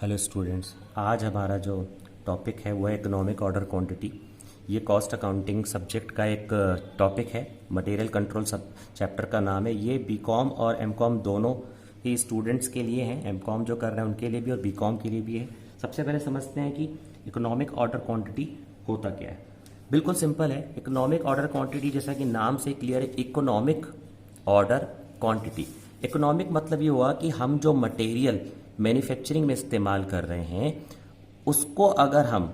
Hello students, आज हमारा जो टॉपिक है वो है इकोनॉमिक ऑर्डर क्वांटिटी। ये कॉस्ट अकाउंटिंग सब्जेक्ट का एक टॉपिक है। मटेरियल कंट्रोल सब चैप्टर का नाम है। ये बीकॉम और एमकॉम दोनों ही स्टूडेंट्स के लिए हैं। एमकॉम जो कर रहे हैं उनके लिए भी और बीकॉम के लिए भी है। सबसे पहले समझते हैं कि इकोनॉमिक ऑर्डर क्वांटिटी होता क्या है। बिल्कुल सिंपल है। इकोनॉमिक ऑर्डर क्वांटिटी जैसा कि नाम से क्लियर है, इकोनॉमिक ऑर्डर क्वांटिटी। इकोनॉमिक मतलब ये हुआ कि हम जो मटेरियल मैन्युफैक्चरिंग में इस्तेमाल कर रहे हैं उसको अगर हम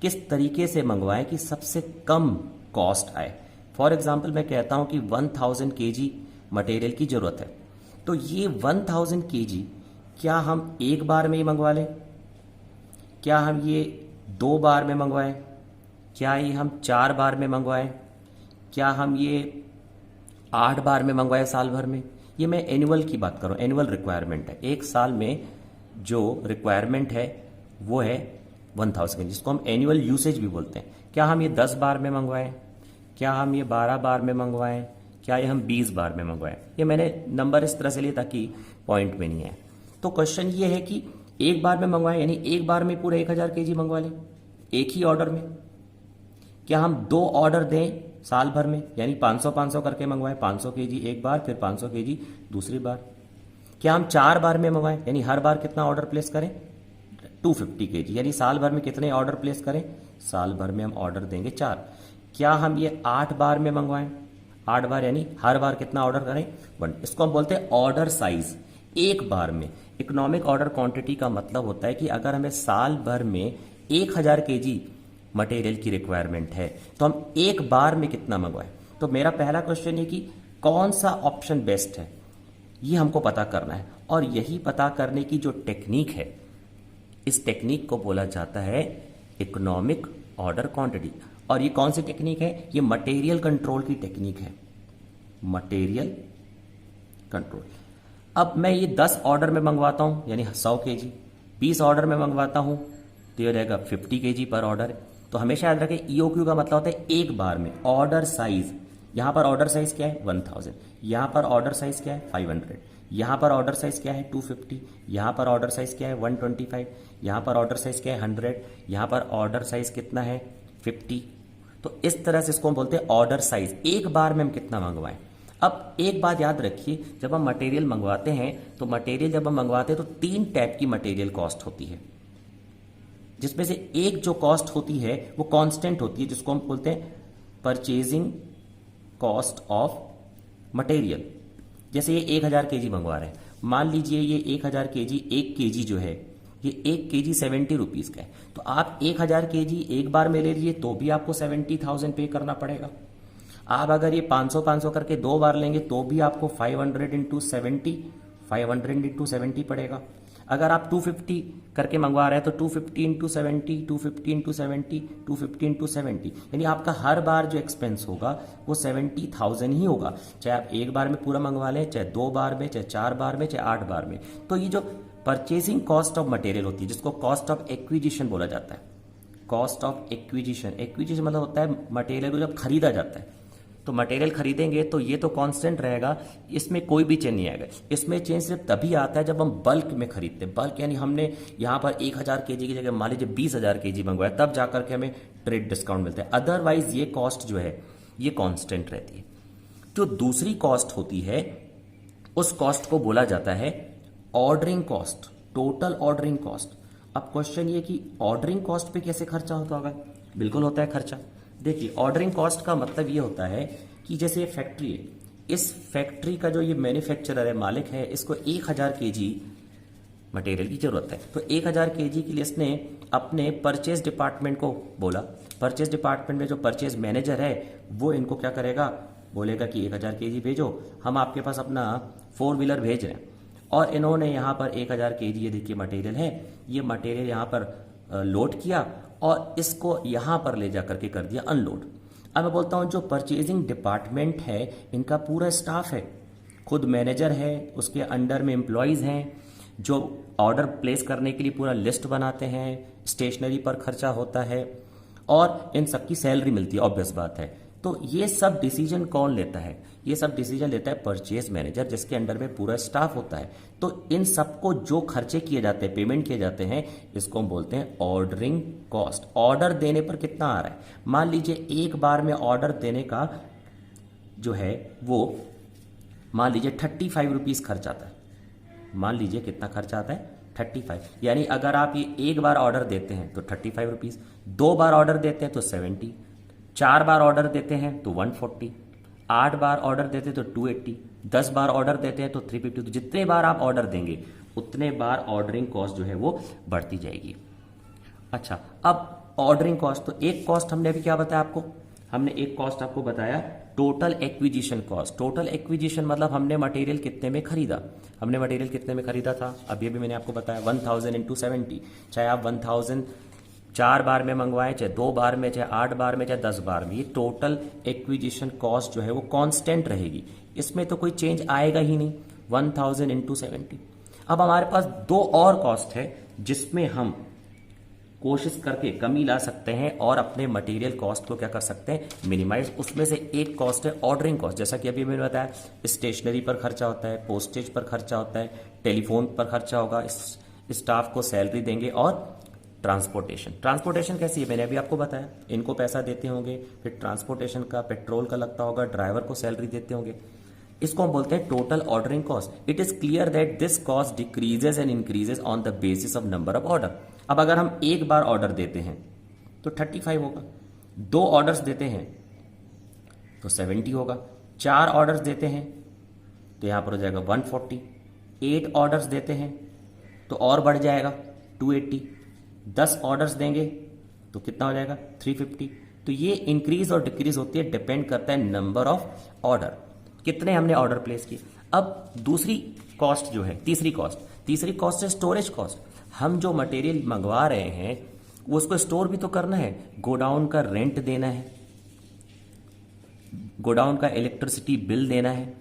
किस तरीके से मंगवाएं कि सबसे कम कॉस्ट आए। फॉर एग्जांपल मैं कहता हूं कि 1000 केजी मटेरियल की जरूरत है, तो ये 1000 केजी क्या हम एक बार में ही मंगवा लें, क्या हम ये 2 बार में मंगवाएं, क्या ये हम 4 बार में मंगवाएं, क्या हम ये 8 बार में मंगवाएं साल भर में। ये मैं एनुअल की बात कर रहा हूं। एनुअल रिक्वायरमेंट है, एक साल में जो रिक्वायरमेंट है वो है 1000, जिसको हम एनुअल यूसेज भी बोलते हैं। क्या हम ये 10 बार में मंगवाएं, क्या हम ये 12 बार में मंगवाएं, क्या ये हम 20 बार में मंगवाएं। ये मैंने नंबर इस तरह से लिए ताकि पॉइंट में नहीं है। तो क्वेश्चन ये है कि एक बार में मंगवाएं, यानी एक बार में पूरे 1000 केजी मंगवा लें एक ही ऑर्डर में। क्या हम 2 ऑर्डर दें साल भर में, यानी 500-500 करके मंगवाएं, 500 केजी एक बार, फिर 500 केजी दूसरी बार। क्या हम 4 बार में मंगवाएं, यानी हर बार कितना ऑर्डर प्लेस करें, 250 केजी, यानी साल भर में कितने ऑर्डर प्लेस करें, साल भर में हम ऑर्डर देंगे 4। क्या हम ये 8 बार में मंगवाएं, 8 बार यानी हर बार कितना ऑर्डर करें, 1। इसको हम बोलते हैं ऑर्डर साइज। एक बार में इकोनॉमिक ऑर्डर क्वांटिटी का मतलब होता है कि अगर हमें साल भर में 1000 केजी मटेरियल की रिक्वायरमेंट है तो हम एक बार में कितना मंगवाएं। तो मेरा पहला क्वेश्चन है कि कौन सा ऑप्शन बेस्ट है, ये हमको पता करना है। और यही पता करने की जो टेक्निक है, इस टेक्निक को बोला जाता है इकोनॉमिक ऑर्डर क्वांटिटी। और ये कौन सी टेक्निक है, ये मटेरियल कंट्रोल की टेक्निक है, मटेरियल कंट्रोल। अब मैं ये 10 ऑर्डर में मंगवाता हूं यानी 100 केजी, 20 ऑर्डर में मंगवाता हूं तो ये रहेगा 50 केजी पर ऑर्डर। तो हमेशा याद रखें ईओक्यू का मतलब होता है एक बार में। ऑर्डर साइज, यहां पर ऑर्डर साइज क्या है 1000, यहां पर ऑर्डर साइज क्या है 500, यहां पर ऑर्डर साइज क्या है 250, यहां पर ऑर्डर साइज क्या है 125, यहां पर ऑर्डर साइज क्या है 100, यहां पर ऑर्डर साइज कितना है 50। तो इस तरह से इसको हम बोलते हैं ऑर्डर साइज। एक बार में हम कितना मंगवाएं। अब एक बात याद रखिए, जब हम मटेरियल मंगवाते हैं तो मटेरियल जब हम मंगवाते हैं तो 3 टाइप की मटेरियल कॉस्ट होती है, जिसमें से एक जो कॉस्ट होती है वो कांस्टेंट होती है, जिसको हम बोलते हैं परचेजिंग कॉस्ट ऑफ मटेरियल। जैसे ये 1000 केजी मंगवा रहे हैं, मान लीजिए ये 1000 केजी, 1 केजी जो है ये 1 केजी 70 रुपीज का है, तो आप 1000 केजी एक बार में ले लीजिए तो भी आपको 70,000 पे करना पड़ेगा। आप अगर ये 500-500 करके 2 बार लेंगे तो भी आपको 500 इंटू 70 पड़ेगा। अगर आप 250 करके मंगवा रहे हैं तो 250 इंटू 70, 250 इंटू 70, 250 इंटू 70, यानी आपका हर बार जो एक्सपेंस होगा वो 70,000 ही होगा, चाहे आप एक बार में पूरा मंगवा लें, चाहे 2 बार में, चाहे 4 बार में, चाहे 8 बार में। तो ये जो परचेसिंग कॉस्ट ऑफ मटेरियल होती है, जिसको कॉस्ट ऑफ एक्विजिशन बोला जाता है, कॉस्ट ऑफ एक्विजिशन। एक्विजिशन मतलब होता है मटेरियल को जब खरीदा जाता है, तो मटेरियल खरीदेंगे तो ये तो कांस्टेंट रहेगा, इसमें कोई भी चेंज नहीं आएगा। इसमें चेंज सिर्फ तभी आता है जब हम बल्क में खरीदते हैं। बल्क यानी हमने यहाँ पर 1000 केजी की जगह मान लीजिए 20,000 केजी मंगवाया, तब जाकर के हमें ट्रेड डिस्काउंट मिलता है। अदरवाइज ये कॉस्ट जो है ये कांस्टेंट रहती है। जो दूसरी कॉस्ट होती है उस कॉस्ट को बोला जाता है ordering cost, total ordering cost. अब क्वेश्चन ये कि ऑर्डरिंग कॉस्ट पे कैसे खर्चा होता होगा। बिल्कुल होता है खर्चा। देखिए, ऑर्डरिंग कॉस्ट का मतलब ये होता है कि जैसे ये फैक्ट्री है, इस फैक्ट्री का जो ये मैन्युफैक्चरर है, मालिक है, इसको 1000 केजी मटेरियल की जरूरत है। तो 1000 केजी के लिए इसने अपने परचेज डिपार्टमेंट को बोला। परचेज डिपार्टमेंट में जो परचेज मैनेजर है वो इनको क्या करेगा, बोलेगा कि 1000 केजी भेजो, हम आपके पास अपना 4 व्हीलर भेज रहे हैं। और इन्होंने यहाँ पर 1000 केजी, ये देखिए मटेरियल है, ये मटेरियल यहाँ पर लोड किया और इसको यहां पर ले जाकर के कर दिया अनलोड। अब मैं बोलता हूं जो परचेजिंग डिपार्टमेंट है इनका पूरा स्टाफ है, खुद मैनेजर है, उसके अंडर में एम्प्लॉयज हैं जो ऑर्डर प्लेस करने के लिए पूरा लिस्ट बनाते हैं, स्टेशनरी पर खर्चा होता है और इन सबकी सैलरी मिलती है। ऑब्वियस बात है, तो ये सब डिसीजन कौन लेता है? ये सब डिसीजन लेता है परचेज मैनेजर, जिसके अंडर में पूरा स्टाफ होता है। तो इन सबको जो खर्चे किए जाते हैं, पेमेंट किए जाते हैं, इसको हम बोलते हैं ऑर्डरिंग कॉस्ट। ऑर्डर देने पर कितना आ रहा है? मान लीजिए एक बार में ऑर्डर देने का जो है वो मान लीजिए 35 रुपीज़ खर्च आता है। मान लीजिए कितना खर्च आता है? 35। यानी अगर आप ये एक बार ऑर्डर देते हैं तो 35 रुपीज़, 2 बार ऑर्डर देते हैं तो 70, 4 बार ऑर्डर देते हैं तो 140, 8 बार ऑर्डर देते हैं तो 280, 10 बार ऑर्डर देते हैं तो 350। तो जितने बार आप ऑर्डर देंगे उतने बार ऑर्डरिंग कॉस्ट जो है वो बढ़ती जाएगी। अच्छा, अब ऑर्डरिंग कॉस्ट, तो एक कॉस्ट हमने अभी क्या बताया आपको? हमने एक कॉस्ट आपको बताया total acquisition cost. Total acquisition मतलब हमने मटेरियल कितने में खरीदा। हमने मटेरियल कितने में खरीदा था? अभी अभी मैंने आपको बताया 1000 इंटू 70। चाहे आप 1000 4 बार में मंगवाएं, चाहे 2 बार में, चाहे 8 बार में, चाहे 10 बार में, ये टोटल एक्विजिशन कॉस्ट जो है वो कांस्टेंट रहेगी। इसमें तो कोई चेंज आएगा ही नहीं। 1000 इंटू 70। अब हमारे पास 2 और कॉस्ट है जिसमें हम कोशिश करके कमी ला सकते हैं और अपने मटेरियल कॉस्ट को क्या कर सकते हैं? मिनिमाइज। उसमें से एक कॉस्ट है ऑर्डरिंग कॉस्ट। जैसा कि अभी मैंने बताया, स्टेशनरी पर खर्चा होता है, पोस्टेज पर खर्चा होता है, टेलीफोन पर खर्चा होगा, स्टाफ को सैलरी देंगे, और ट्रांसपोर्टेशन। ट्रांसपोर्टेशन कैसी है? मैंने अभी आपको बताया, इनको पैसा देते होंगे, फिर ट्रांसपोर्टेशन का, पेट्रोल का लगता होगा, ड्राइवर को सैलरी देते होंगे। इसको हम बोलते हैं total ordering cost. It is clear that this cost decreases and increases on the basis of number of order. अब अगर हम एक बार ऑर्डर देते हैं तो 35 होगा, 2 ऑर्डर्स देते हैं तो 70 होगा, 4 ऑर्डर्स देते हैं तो यहां पर हो जाएगा 140, 8 ऑर्डर्स देते हैं तो और बढ़ जाएगा 280, 10 ऑर्डर्स देंगे तो कितना हो जाएगा? 350। तो ये इंक्रीज और डिक्रीज होती है, डिपेंड करता है नंबर ऑफ ऑर्डर, कितने हमने ऑर्डर प्लेस किए। अब दूसरी कॉस्ट जो है, तीसरी कॉस्ट है स्टोरेज कॉस्ट। हम जो मटेरियल मंगवा रहे हैं वो उसको स्टोर भी तो करना है, गोडाउन का रेंट देना है, गोडाउन का इलेक्ट्रिसिटी बिल देना है,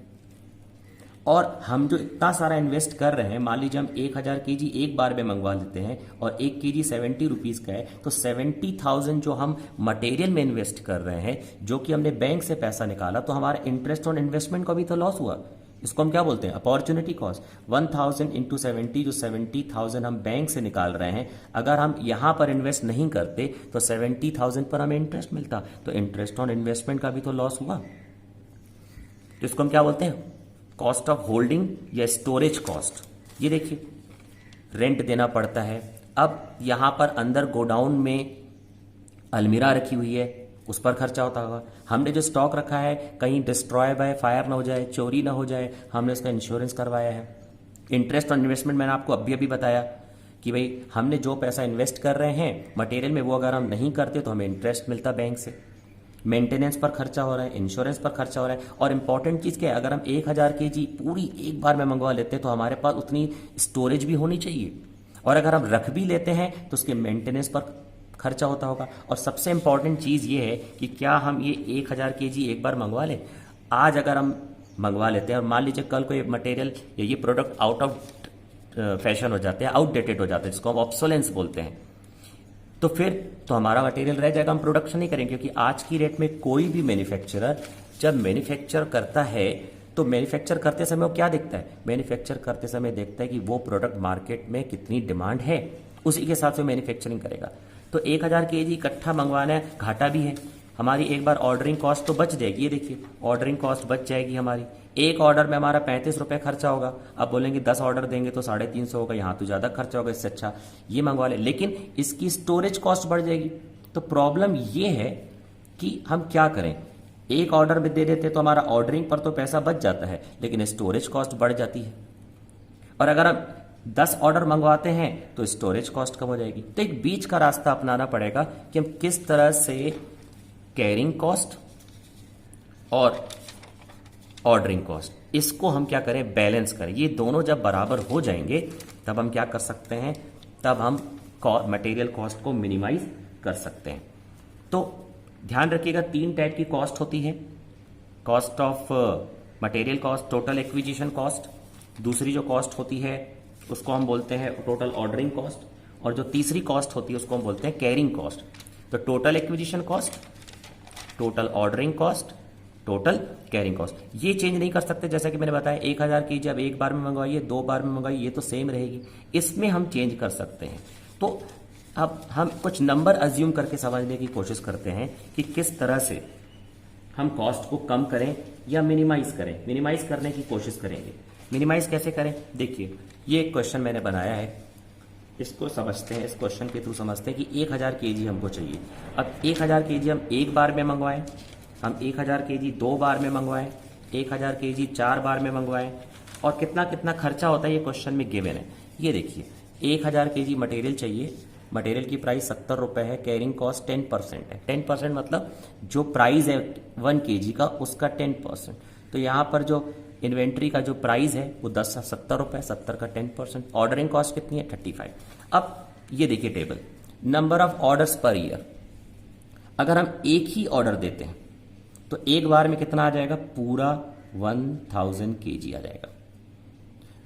और हम जो इतना सारा इन्वेस्ट कर रहे हैं, मान लीजिए हम 1000 केजी एक बार में मंगवा लेते हैं और 1 केजी 70 रुपीज़ का है, तो 70,000 जो हम मटेरियल में इन्वेस्ट कर रहे हैं, जो कि हमने बैंक से पैसा निकाला, तो हमारा इंटरेस्ट ऑन इन्वेस्टमेंट का भी तो लॉस हुआ। इसको हम क्या बोलते हैं? Opportunity cost. 1000 इंटू 70, जो 70,000 हम बैंक से निकाल रहे हैं, अगर हम यहां पर इन्वेस्ट नहीं करते तो 70,000 पर हमें इंटरेस्ट मिलता, तो इंटरेस्ट ऑन इन्वेस्टमेंट का भी तो लॉस हुआ। तो इसको हम क्या बोलते हैं? कॉस्ट ऑफ होल्डिंग या स्टोरेज कॉस्ट। ये देखिए, रेंट देना पड़ता है। अब यहां पर अंदर गोडाउन में अलमीरा रखी हुई है, उस पर खर्चा होता होगा। हमने जो स्टॉक रखा है कहीं डिस्ट्रॉय बाय फायर ना हो जाए, चोरी ना हो जाए, हमने उसका इंश्योरेंस करवाया है। इंटरेस्ट ऑन इन्वेस्टमेंट मैंने आपको अभी बताया कि भाई हमने जो पैसा इन्वेस्ट कर रहे हैं मटेरियल में, वो अगर हम नहीं करते तो हमें इंटरेस्ट मिलता बैंक से। मेंटेनेंस पर खर्चा हो रहा है, इंश्योरेंस पर खर्चा हो रहा है, और इंपॉर्टेंट चीज़ क्या है, अगर हम 1000 केजी पूरी एक बार में मंगवा लेते हैं तो हमारे पास उतनी स्टोरेज भी होनी चाहिए, और अगर हम रख भी लेते हैं तो उसके मेंटेनेंस पर खर्चा होता होगा। और सबसे इंपॉर्टेंट चीज़ ये है कि क्या हम ये 1000 केजी एक बार मंगवा लें? आज अगर हम मंगवा लेते हैं और मान लीजिए कल को ये मटेरियल या ये प्रोडक्ट आउट ऑफ फैशन हो जाते हैं, आउटडेटेड हो जाते हैं, जिसको हम ऑब्सोलेंस बोलते हैं, तो फिर तो हमारा मटेरियल रह जाएगा, हम प्रोडक्शन नहीं करेंगे। क्योंकि आज की डेट में कोई भी मैन्युफैक्चरर जब मैन्युफैक्चर करता है तो मैन्युफैक्चर करते समय वो क्या देखता है? मैन्युफैक्चर करते समय देखता है कि वो प्रोडक्ट मार्केट में कितनी डिमांड है, उसी के हिसाब से मैन्युफैक्चरिंग करेगा। तो 1000 केजी इकट्ठा मंगवाना है, घाटा भी है, हमारी एक बार ऑर्डरिंग कॉस्ट तो बच जाएगी। ये देखिए, ऑर्डरिंग कॉस्ट बच जाएगी हमारी। एक ऑर्डर में हमारा 35 रुपये खर्चा होगा। अब बोलेंगे 10 ऑर्डर देंगे तो 350 होगा, यहाँ तो ज़्यादा खर्चा होगा, इससे अच्छा ये मंगवा ले, लेकिन इसकी स्टोरेज कॉस्ट बढ़ जाएगी। तो प्रॉब्लम ये है कि हम क्या करें, एक ऑर्डर में दे देते तो हमारा ऑर्डरिंग पर तो पैसा बच जाता है, लेकिन स्टोरेज कॉस्ट बढ़ जाती है। और अगर हम 10 ऑर्डर मंगवाते हैं तो स्टोरेज कॉस्ट कम हो जाएगी। तो एक बीच का रास्ता अपनाना पड़ेगा कि हम किस तरह से कैरिंग कॉस्ट और ऑर्डरिंग कॉस्ट, इसको हम क्या करें, बैलेंस करें। ये दोनों जब बराबर हो जाएंगे तब हम क्या कर सकते हैं, तब हम मटेरियल कॉस्ट को मिनिमाइज कर सकते हैं। तो ध्यान रखिएगा, 3 टाइप की कॉस्ट होती है। Cost of material cost, total acquisition cost. दूसरी जो कॉस्ट होती है उसको हम बोलते हैं टोटल ऑर्डरिंग कॉस्ट, और जो तीसरी कॉस्ट होती है उसको हम बोलते हैं कैरिंग कॉस्ट। तो total acquisition cost, total ordering cost, total carrying cost. ये चेंज नहीं कर सकते, जैसा कि मैंने बताया 1000 की जब एक बार में मंगवाइए, 2 बार में मंगवाइए, ये तो सेम रहेगी। इसमें हम चेंज कर सकते हैं। तो अब हम कुछ नंबर अज्यूम करके समझने की कोशिश करते हैं कि किस तरह से हम कॉस्ट को कम करें या मिनिमाइज करें। मिनिमाइज करने की कोशिश करेंगे। मिनिमाइज कैसे करें? देखिए, ये एक क्वेश्चन मैंने बनाया है, इसको समझते हैं। इस क्वेश्चन के थ्रू समझते हैं कि 1000 केजी हमको चाहिए। अब 1000 केजी हम एक बार में मंगवाएं, हम 1000 केजी 2 बार में मंगवाएं, 1000 केजी 4 बार में मंगवाएं, और कितना कितना खर्चा होता है ये क्वेश्चन में गिवन है। ये देखिए, 1000 केजी मटेरियल चाहिए, मटेरियल की प्राइस 70 रुपये है, कैरिंग कॉस्ट 10% है। 10% मतलब जो प्राइस है 1 केजी का उसका 10%। तो यहाँ पर जो इन्वेंट्री का जो प्राइस है वो 70 रुपये, 70 का 10%। ऑर्डरिंग कॉस्ट कितनी है? 35। अब ये देखिए table, number of orders per year. अगर हम एक ही ऑर्डर देते हैं तो एक बार में कितना आ जाएगा? पूरा 1000 केजी आ जाएगा।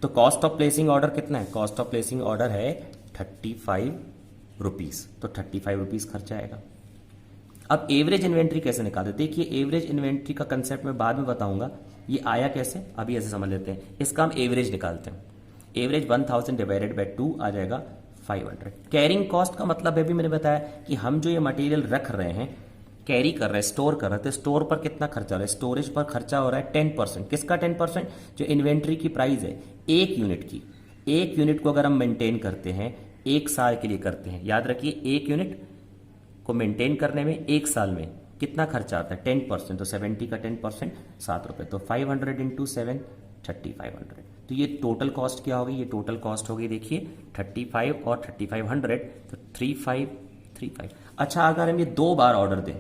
तो कॉस्ट ऑफ प्लेसिंग ऑर्डर कितना है? कॉस्ट ऑफ प्लेसिंग ऑर्डर है 35 रुपीज। तो 35 रुपीज खर्चा आएगा। अब एवरेज इन्वेंट्री कैसे निकालते? देखिए, एवरेज इन्वेंट्री का कंसेप्ट मैं बाद में बताऊंगा, ये आया कैसे, अभी ऐसे समझ लेते हैं। इसका हम एवरेज निकालते हैं। एवरेज 1000 डिवाइडेड बाय 2 आ जाएगा 500। कैरिंग कॉस्ट का मतलब है, भी मैंने बताया कि हम जो ये मटेरियल रख रहे हैं, कैरी कर रहे हैं, स्टोर कर रहे हैं, तो स्टोर पर कितना खर्चा हो रहा है? स्टोरेज पर खर्चा हो रहा है 10%। किसका 10%? जो इन्वेंट्री की प्राइस है एक यूनिट की। एक यूनिट को अगर हम मेंटेन करते हैं, एक साल के लिए करते हैं, याद रखिए एक यूनिट को मेंटेन करने में एक साल में कितना खर्चा आता है? 10%। तो 70 का 10% 7 रुपये। तो 500 इंटू 7 3500। तो ये टोटल कॉस्ट क्या होगी? ये टोटल कॉस्ट होगी, देखिए 35 और 3500, तो 3535। अच्छा, अगर हम ये 2 बार ऑर्डर दें,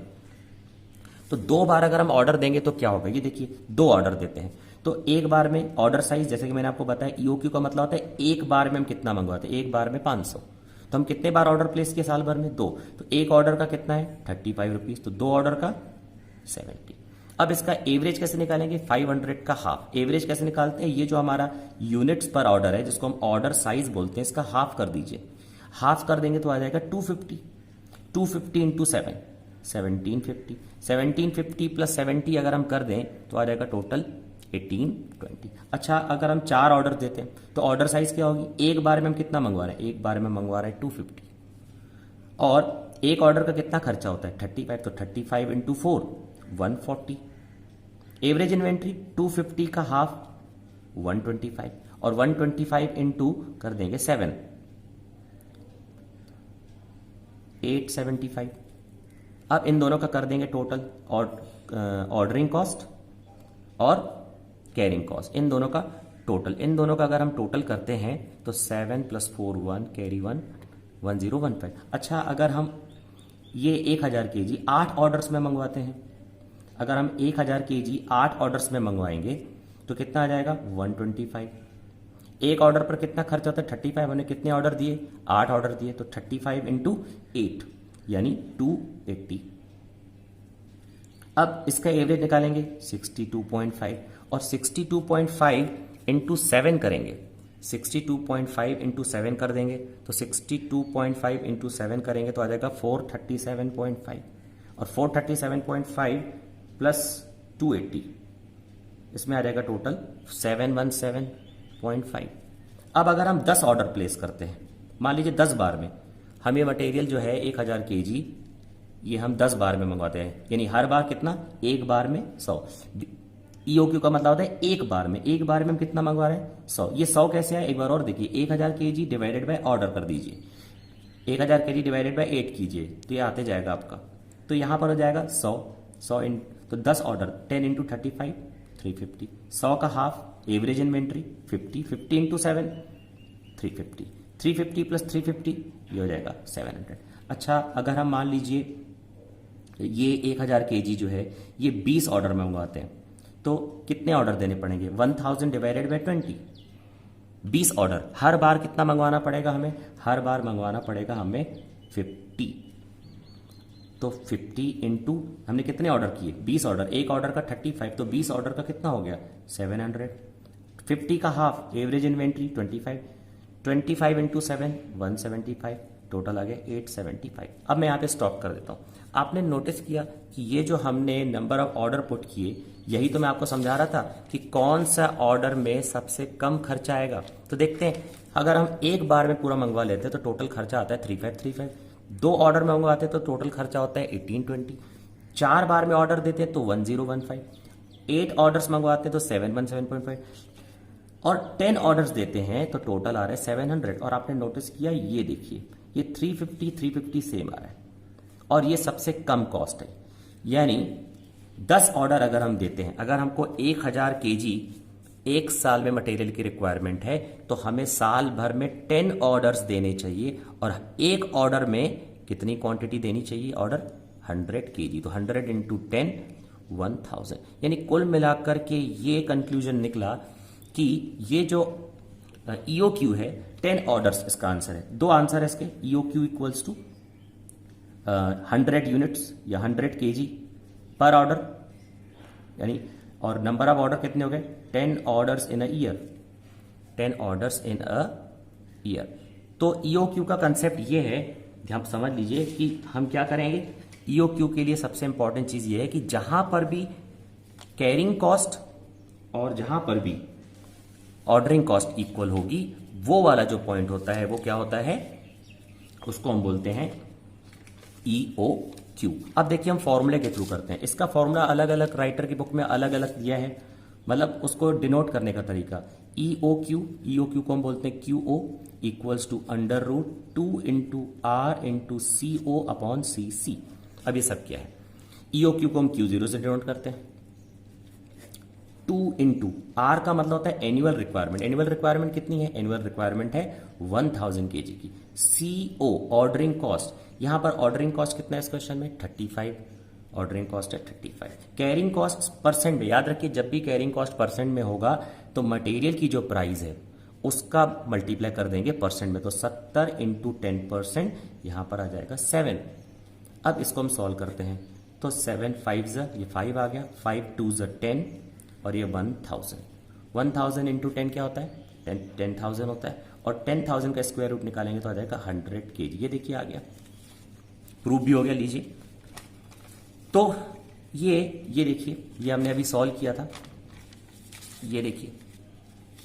तो 2 बार अगर हम ऑर्डर देंगे तो क्या होगा? ये देखिए, 2 ऑर्डर देते हैं तो एक बार में ऑर्डर साइज, जैसे कि मैंने आपको बताया, ईओक्यू का मतलब होता है एक बार में हम कितना मंगवाते हैं? एक बार में 500। तो हम कितने बार ऑर्डर प्लेस किए साल भर में? 2। तो एक ऑर्डर का कितना है? 35 रुपीज। तो 2 ऑर्डर का 70। अब इसका एवरेज कैसे निकालेंगे? 500 का हाफ। एवरेज कैसे निकालते हैं? ये जो हमारा यूनिट्स पर ऑर्डर है, जिसको हम ऑर्डर साइज बोलते हैं, इसका हाफ कर दीजिए। हाफ कर देंगे तो आ जाएगा 250। 250 इंटू 7 1750। 1750 प्लस 70 अगर हम कर दें तो आ जाएगा टोटल 1820। अच्छा, अगर हम 4 ऑर्डर देते हैं तो ऑर्डर साइज क्या होगी? एक बार में हम कितना मंगवा रहे हैं? एक बार में मंगवा रहे हैं 250। और एक ऑर्डर का कितना खर्चा होता है? 35। तो 35 इंटू 4 140। एवरेज इन्वेंट्री 250 का हाफ 125, और 125 इंटू कर देंगे 7 875। अब इन दोनों का कर देंगे टोटल, और ऑर्डरिंग कॉस्ट और कैरिंग कॉस्ट, इन दोनों का टोटल। इन दोनों का अगर हम टोटल करते हैं तो 7 + 4 1, कैरी 1 1015। अच्छा, अगर हम ये 1000 केजी 8 ऑर्डर्स में मंगवाते हैं, अगर हम 1000 केजी 8 ऑर्डर्स में मंगवाएंगे तो कितना आ जाएगा? 125। एक ऑर्डर पर कितना खर्च होता है? 35। हमने कितने ऑर्डर दिए? 8 ऑर्डर दिए, तो 35 इंटू 8 यानी 280। अब इसका एवरेज निकालेंगे 62.5, और 62.5 इंटू 7 करेंगे। 62.5 इंटू 7 कर देंगे तो 62.5 इंटू 7 करेंगे तो आ जाएगा 437.5, और 437.5 प्लस 280, इसमें आ जाएगा टोटल 717.5। अब अगर हम 10 ऑर्डर प्लेस करते हैं, मान लीजिए 10 बार में, हम ये मटेरियल जो है 1000 केजी ये हम 10 बार में मंगवाते हैं, यानी हर बार कितना? एक बार में 100। ईओक्यू का मतलब होता है एक बार में। एक बार में हम कितना मंगवा रहे हैं? 100। ये 100 कैसे है? एक बार और देखिए, 1000 केजी डिवाइडेड बाय ऑर्डर कर दीजिए। 1000 केजी डिवाइडेड बाय 8 कीजिए तो ये आते जाएगा आपका। तो यहां पर हो जाएगा 100 इन, तो 10 ऑर्डर 10 इंटू 35 350। 100 का half average inventory 50। 50 into 7 350। 350 plus 350 ये हो जाएगा 700। अच्छा, अगर हम मान लीजिए ये 1000 केजी जो है ये 20 ऑर्डर में मंगवाते हैं तो कितने ऑर्डर देने पड़ेंगे? 1000 डिवाइडेड बाय 20। 20 ऑर्डर, हर बार कितना मंगवाना पड़ेगा हमें? हर बार मंगवाना पड़ेगा हमें 50। तो 50 इंटू हमने कितने ऑर्डर किए? 20 ऑर्डर। एक ऑर्डर का 35, तो 20 ऑर्डर का कितना हो गया? 700। 50 का half average inventory 25। 25 into 7 175। Total आ गया 875। अब मैं यहाँ पे स्टॉप कर देता हूँ। आपने नोटिस किया कि ये जो हमने नंबर ऑफ ऑर्डर पुट किए, यही तो मैं आपको समझा रहा था कि कौन सा ऑर्डर में सबसे कम खर्चा आएगा। तो देखते हैं, अगर हम एक बार में पूरा मंगवा लेते हैं तो टोटल खर्चा आता है 3535। 2 ऑर्डर में मंगवाते हैं तो टोटल खर्चा होता है 1820। 4 बार में ऑर्डर देते हैं तो 1015। 8 ऑर्डर्स मंगवाते हैं तो 717.5 और 10 ऑर्डर्स देते हैं तो टोटल आ रहा है 700। और आपने नोटिस किया, ये देखिए, ये 350 सेम आ रहा है और ये सबसे कम कॉस्ट है। यानी 10 ऑर्डर अगर हम देते हैं, अगर हमको 1000 केजी एक साल में मटेरियल की रिक्वायरमेंट है तो हमें साल भर में 10 ऑर्डर्स देने चाहिए। और एक ऑर्डर में कितनी क्वांटिटी देनी चाहिए? ऑर्डर 100 केजी, तो 100 इंटू 10 1000। यानी कुल मिलाकर के ये कंक्लूजन निकला कि ये जो EOQ है 10 ऑर्डर्स, इसका आंसर है। 2 आंसर है इसके। EOQ इक्वल्स टू 100 यूनिट्स या 100 केजी पर ऑर्डर, यानी और नंबर ऑफ ऑर्डर कितने हो गए? 10 orders in a year. 10 orders in a year. तो EOQ का कंसेप्ट ये है, आप समझ लीजिए कि हम क्या करेंगे। EOQ के लिए सबसे इंपॉर्टेंट चीज ये है कि जहां पर भी कैरिंग कॉस्ट और जहां पर भी ऑर्डरिंग कॉस्ट इक्वल होगी, वो वाला जो पॉइंट होता है वो क्या होता है? उसको हम बोलते हैं EOQ। अब देखिए हम फॉर्मूले के थ्रू करते हैं। इसका फॉर्मूला अलग अलग राइटर की बुक में अलग अलग दिया है, मतलब उसको डिनोट करने का तरीका। EOQ को हम बोलते हैं QO equals to √2 into R into CO upon CC। अब ये सब क्या है? EOQ को हम Q0 से डिनोट करते हैं। 2 इंटू R का मतलब होता है एनुअल रिक्वायरमेंट। एनुअल रिक्वायरमेंट कितनी है? एनुअल रिक्वायरमेंट है 1000 केजी की। CO ऑर्डरिंग कॉस्ट, यहां पर ऑर्डरिंग कॉस्ट कितना है इस क्वेश्चन में? 35। ऑर्डरिंग कॉस्ट है 35। कैरिंग कॉस्ट परसेंट में, याद रखिए जब भी कैरिंग कॉस्ट परसेंट में होगा तो मटेरियल की जो प्राइस है उसका मल्टीप्लाई कर देंगे परसेंट में, तो 70 इंटू 10%, यहां पर आ जाएगा 7। अब इसको हम सॉल्व करते हैं तो 7 5 ये 5 आ गया, 5 2 10 और ये 1000। 1000 इंटू 10 क्या होता है? 10,000 होता है। और 10,000 का स्क्वायर रूट निकालेंगे तो आ जाएगा 100 केजी। ये देखिए आ गया, प्रूफ भी हो गया। लीजिए, तो ये देखिए, ये हमने अभी सॉल्व किया था। ये देखिए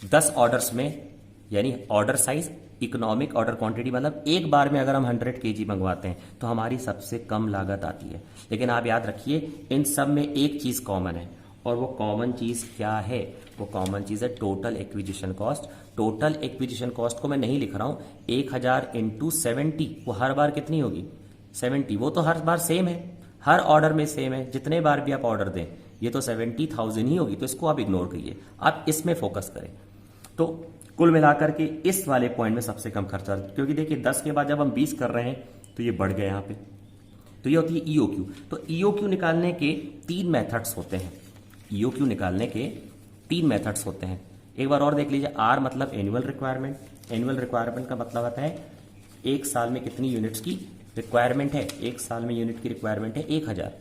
10 ऑर्डर्स में, यानी order size, economic order quantity, मतलब एक बार में अगर हम 100 केजी मंगवाते हैं तो हमारी सबसे कम लागत आती है। लेकिन आप याद रखिए इन सब में एक चीज कॉमन है, और वो कॉमन चीज क्या है? वो कॉमन चीज है total acquisition cost. Total acquisition cost को मैं नहीं लिख रहा हूं 1000 इंटू 70, वो हर बार कितनी होगी? 70। वो तो हर बार सेम है, हर ऑर्डर में सेम है, जितने बार भी आप ऑर्डर दें ये तो 70,000 ही होगी। तो इसको आप इग्नोर करिए, आप इसमें फोकस करें। तो कुल मिलाकर के इस वाले पॉइंट में सबसे कम खर्चा, क्योंकि देखिए 10 के बाद जब हम 20 कर रहे हैं तो ये बढ़ गया यहाँ पे। तो ये होती है EOQ। तो EOQ निकालने के 3 मेथड्स होते हैं। EOQ निकालने के 3 मेथड्स होते हैं। एक बार और देख लीजिए। R मतलब एनुअल रिक्वायरमेंट। एनुअल रिक्वायरमेंट का मतलब आता है एक साल में कितनी यूनिट्स की रिक्वायरमेंट है। एक साल में यूनिट की रिक्वायरमेंट है 1000।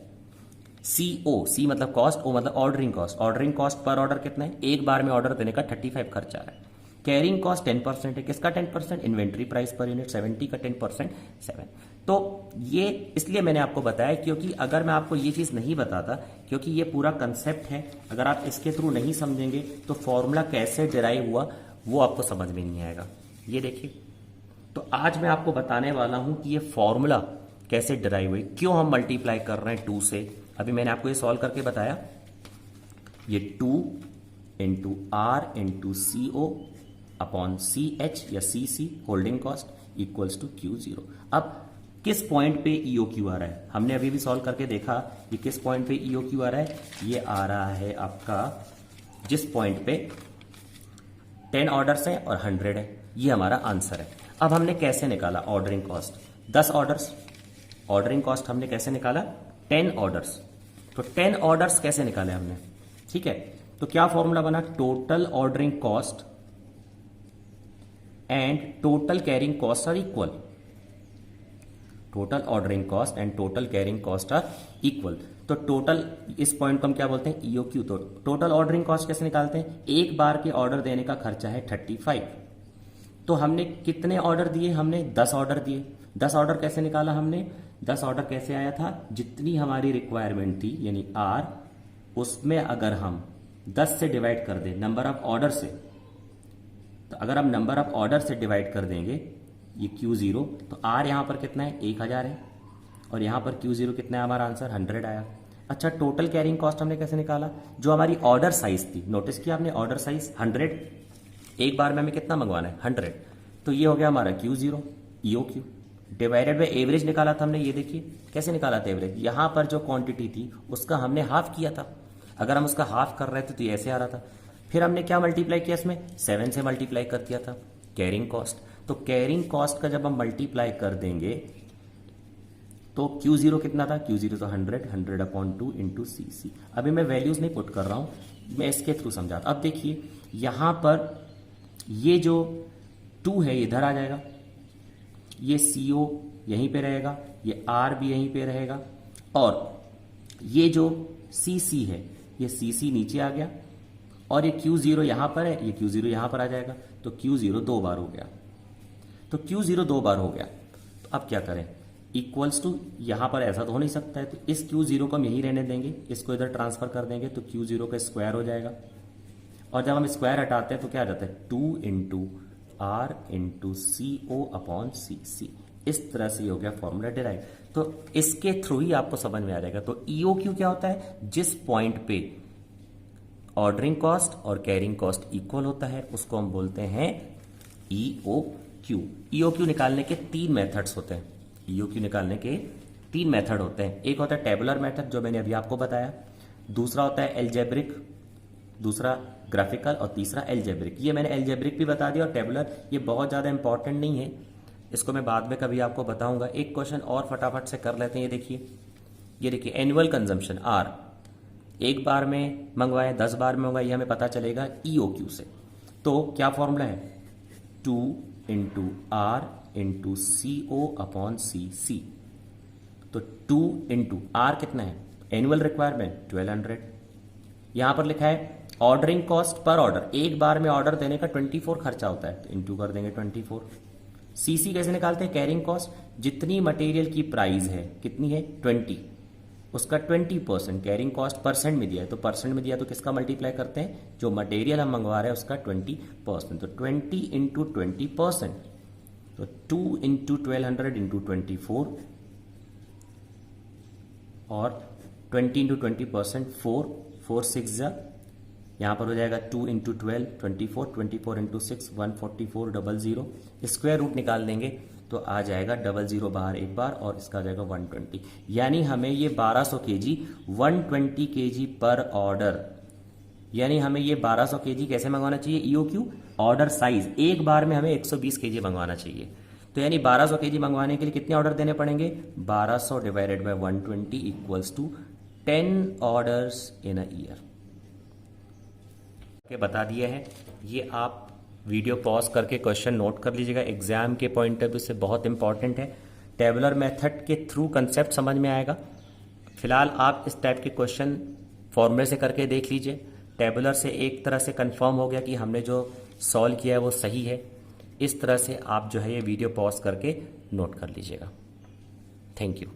CO, C मतलब कॉस्ट, O मतलब ordering cost. Ordering cost per order कितना है? एक बार में ऑर्डर देने का 35 खर्चा आ रहा है। कैरिंग कॉस्ट 10% है। किसका 10%? इन्वेंट्री प्राइस पर यूनिट 70 का 10% 7। तो ये इसलिए मैंने आपको बताया, क्योंकि अगर मैं आपको ये चीज नहीं बताता, क्योंकि ये पूरा कंसेप्ट है, अगर आप इसके थ्रू नहीं समझेंगे तो फॉर्मूला कैसे डिराइव हुआ वो आपको समझ में नहीं आएगा। ये देखिए, तो आज मैं आपको बताने वाला हूं कि ये फॉर्मूला कैसे डिराइव हुई, क्यों हम मल्टीप्लाई कर रहे हैं 2 से। अभी मैंने आपको ये सॉल्व करके बताया। ये 2 into R into CO upon CH या CC holding cost equals to Q0। अब किस पॉइंट पे EOQ आ रहा है? हमने अभी भी सॉल्व करके देखा ये किस पॉइंट पे EOQ आ रहा है। ये आ रहा है आपका जिस पॉइंट पे 10 ऑर्डर्स हैं और 100 है, ये हमारा आंसर है। अब हमने कैसे निकाला ordering cost? 10 orders, ordering cost हमने कैसे निकाला? 10 ऑर्डर्स। तो 10 ऑर्डर्स कैसे निकाले हमने? ठीक है, तो क्या फॉर्मूला बना? Total ordering cost and total carrying cost are equal. Total ordering cost and total carrying cost are equal. तो टोटल, इस पॉइंट को हम क्या बोलते हैं? EOQ। तो टोटल ऑर्डरिंग कॉस्ट कैसे निकालते हैं? एक बार के ऑर्डर देने का खर्चा है 35, तो हमने कितने ऑर्डर दिए, हमने 10 ऑर्डर दिए। 10 ऑर्डर कैसे निकाला हमने, 10 ऑर्डर कैसे आया था, जितनी हमारी रिक्वायरमेंट थी यानी आर, उसमें अगर हम 10 से डिवाइड कर दें नंबर ऑफ ऑर्डर से, तो अगर हम नंबर ऑफ ऑर्डर से डिवाइड कर देंगे ये Q0, तो आर यहां पर कितना है 1000 है, और यहां पर Q0 कितना है, हमारा आंसर 100 आया। अच्छा, टोटल कैरिंग कॉस्ट हमने कैसे निकाला, जो हमारी ऑर्डर साइज थी, नोटिस किया आपने ऑर्डर साइज 100, एक बार में हमें कितना मंगवाना है 100, तो ये हो गया हमारा Q0 EOQ divided by average निकाला था हमने। ये देखिए कैसे निकाला था एवरेज, यहां पर जो क्वांटिटी थी उसका हमने हाफ किया था, अगर हम उसका हाफ कर रहे थे तो ये ऐसे आ रहा था। फिर हमने क्या मल्टीप्लाई किया, इसमें 7 से मल्टीप्लाई कर दिया था कैरिंग कॉस्ट। तो कैरिंग कॉस्ट का जब हम मल्टीप्लाई कर देंगे तो Q0 कितना था, Q0 तो 100/2 इंटू CC। अभी मैं वैल्यूज नहीं पुट कर रहा हूं, मैं इसके थ्रू समझा। अब देखिए यहां पर ये जो 2 है इधर आ जाएगा, ये CO यहीं पे रहेगा, ये R भी यहीं पे रहेगा, और ये जो CC है ये CC नीचे आ गया, और ये Q0 यहां पर है, ये Q0 यहां पर आ जाएगा, तो Q0 2 बार हो गया। तो Q0 2 बार हो गया, तो अब क्या करें, इक्वल्स टू, यहां पर ऐसा तो हो नहीं सकता है, तो इस Q0 को हम यहीं रहने देंगे, इसको इधर ट्रांसफर कर देंगे, तो Q0 का स्क्वायर हो जाएगा, और जब हम स्क्वायर हटाते हैं तो क्या आ जाता है 2 इंटू आर इंटू CO/CC। इस तरह से हो गया फॉर्मूला डिराइव। तो इसके थ्रू ही आपको समझ में आ जाएगा। तो EOQ क्या होता है, जिस पॉइंट पे ऑर्डरिंग कॉस्ट और कैरिंग कॉस्ट इक्वल होता है उसको हम बोलते हैं EOQ। EOQ निकालने के 3 मेथड्स होते हैं, EOQ निकालने के 3 मेथड होते हैं। एक होता है टेबुलर मेथड जो मैंने अभी आपको बताया, दूसरा होता है एल्जेब्रिक, दूसरा ग्राफिकल, और तीसरा एल्जेब्रिक। ये मैंने एल्जेब्रिक भी बता दिया, और टेबुलर ये बहुत ज़्यादा इंपॉर्टेंट नहीं है, इसको मैं बाद में कभी आपको बताऊंगा। एक क्वेश्चन और फटाफट से कर लेते हैं। ये देखिए एनुअल कंजम्पशन R, एक बार में मंगवाए 10 बार में मंगवाए, हमें पता चलेगा EOQ से। तो क्या फॉर्मूला है, 2 इंटू R इंटू CO/CC। तो 2 इंटू R कितना है, एनुअल रिक्वायरमेंट 1200, यहां पर लिखा है ऑर्डरिंग कॉस्ट पर ऑर्डर, एक बार में ऑर्डर देने का 24 खर्चा होता है, तो इंटू कर देंगे 24। CC कैसे निकालते हैं, कैरिंग कॉस्ट, जितनी मटेरियल की प्राइस है कितनी है 20, उसका 20% कैरिंग कॉस्ट परसेंट में दिया है, तो परसेंट में दिया तो किसका मल्टीप्लाई करते हैं, जो मटेरियल हम मंगवा रहे हैं उसका 20%, तो 20 इंटू 20%, तो 2 इंटू 1200 इंटू 24, और 20 इंटू 20%, 4 6 यहां पर हो जाएगा 2 इंटू 12 24, 24 इंटू 6 144 00, स्क्वायर रूट निकाल देंगे तो आ जाएगा 00 बाहर एक बार, और इसका आ जाएगा 120। यानी हमें ये 1200 kg 120 kg पर ऑर्डर, यानी हमें ये 1200 kg कैसे मंगवाना चाहिए, EOQ ऑर्डर साइज, एक बार में हमें 120 kg मंगवाना चाहिए। तो यानी 1200 kg मंगवाने के लिए कितने ऑर्डर देने पड़ेंगे, 1200 divided by 120 equals to 10 orders in a year के बता दिए हैं। ये आप वीडियो पॉज करके क्वेश्चन नोट कर लीजिएगा, एग्जाम के पॉइंट ऑफ व्यू से बहुत इंपॉर्टेंट है। टेबुलर मेथड के थ्रू कंसेप्ट समझ में आएगा। फिलहाल आप इस टाइप के क्वेश्चन फॉर्मूले से करके देख लीजिए, टेबुलर से एक तरह से कंफर्म हो गया कि हमने जो सॉल्व किया है वो सही है। इस तरह से आप जो है ये वीडियो पॉज करके नोट कर लीजिएगा। Thank you.